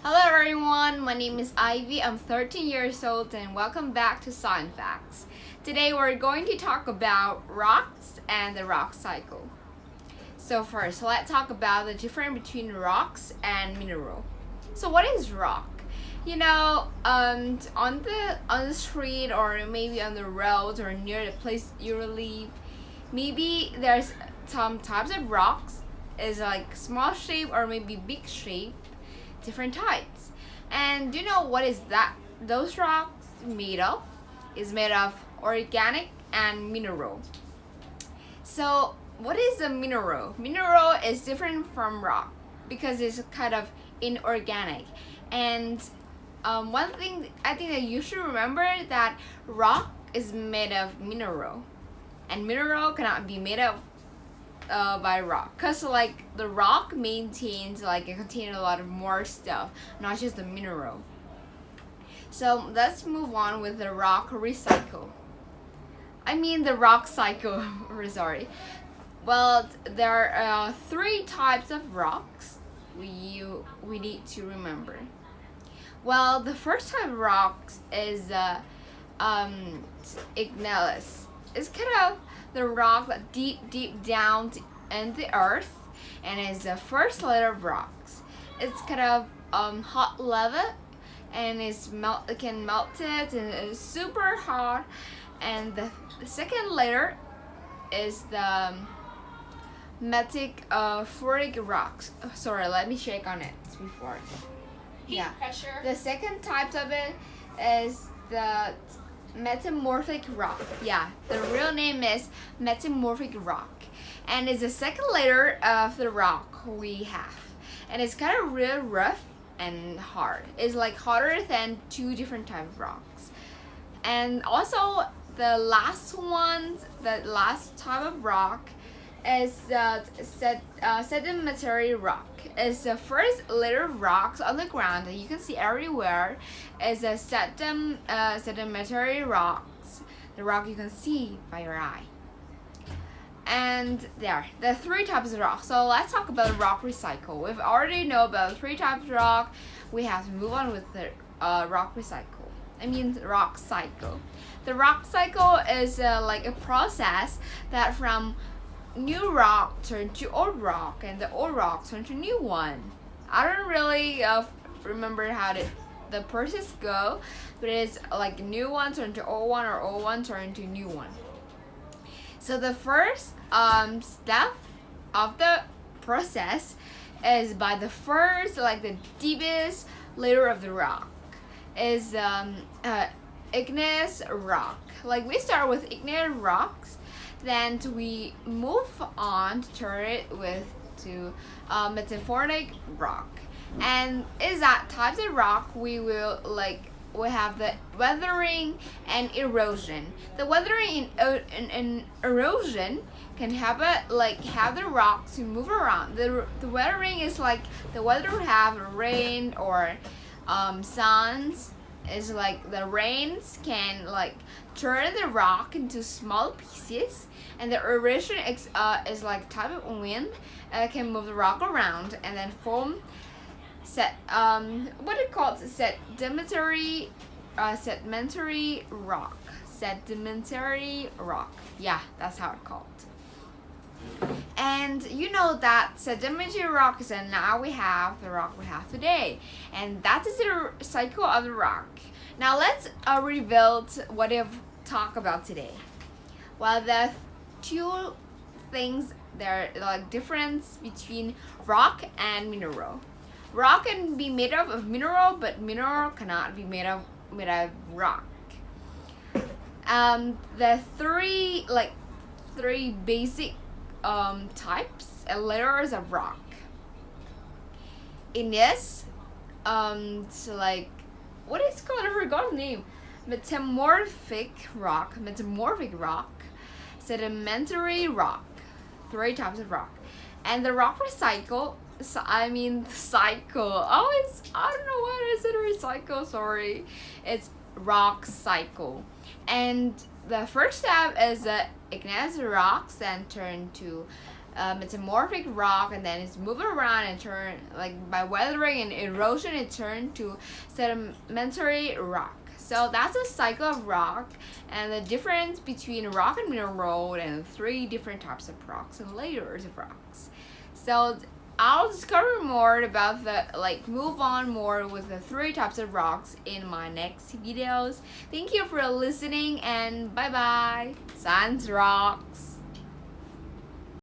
Hello everyone, my name is Ivy. I'm 13 years old and welcome back to Science Facts. Today we're going to talk about rocks and the rock cycle. So first, let's talk about the difference between rocks and mineral. So what is rock? On the street or maybe on the roads or near the place you live, maybe there's some types of rocks is like small shape or maybe big shape, different types. And do you know what is that those rocks made of? Is made of organic and mineral. So what is a mineral? Mineral is different from rock because it's kind of inorganic. And one thing I think that you should remember that rock is made of mineral, and mineral cannot be made of by rock, because like the rock maintains like it contains a lot of more stuff, not just the mineral. So let's move on with the rock recycle. I mean the rock cycle. Sorry. Well, there are three types of rocks we need to remember. Well, the first type of rocks is igneous. It's kind of the rock that deep down in the earth, and is the first layer of rocks. It's kind of hot lava, and it can melt it, and it's super hot. And the second layer is the metamorphic rocks. Sorry, let me shake on it before. Heat pressure. The second type of it is the metamorphic rock. Yeah, the real name is metamorphic rock, and it's the second layer of the rock we have, and it's kind of real rough and hard. It's like harder than two different types of rocks. And also the last type of rock is sedimentary rock. It's the first layer of rocks on the ground that you can see everywhere. Is a sedimentary rocks, the rock you can see by your eye. And there are three types of rock. So let's talk about rock recycle. We've already know about three types of rock. We have to move on with the rock recycle. Rock cycle. The rock cycle is like a process that from new rock turn to old rock, and the old rock turn to new one. I don't really remember how the process go, but it's like new one turn to old one, or old one turn to new one. So the first step of the process is by the first, like the deepest layer of the rock is igneous rock. Like we start with igneous rocks, then we move on to turn it to metamorphic rock. And is that types of rock we have the weathering and erosion. The weathering and erosion can have the rocks to move around. The weathering is like the weather would have rain or suns. Is like the rains can like turn the rock into small pieces, and the erosion is like type of wind can move the rock around and then form sedimentary rock. Sedimentary rock. Yeah, that's how it's called. And you know that sedimentary rock is, and now we have the rock we have today, and that is the cycle of the rock. Now let's rebuild what we've talked about today. Well, the two things there like difference between rock and mineral. Rock can be made of mineral, but mineral cannot be made of rock. The three basic types and layers of rock. Igneous, what is it called? I forgot the name. Metamorphic rock, sedimentary rock. Three types of rock. And the rock recycle. Cycle. I don't know why I said recycle. Sorry, it's rock cycle. And the first step is igneous rocks, then turn to metamorphic rock, and then it's moving around and turn, like by weathering and erosion, it turned to sedimentary rock. So that's a cycle of rock and the difference between rock and mineral and 3 different types of rocks and layers of rocks. So I'll discover more about move on more with the 3 types of rocks in my next videos. Thank you for listening and bye bye. Science rocks.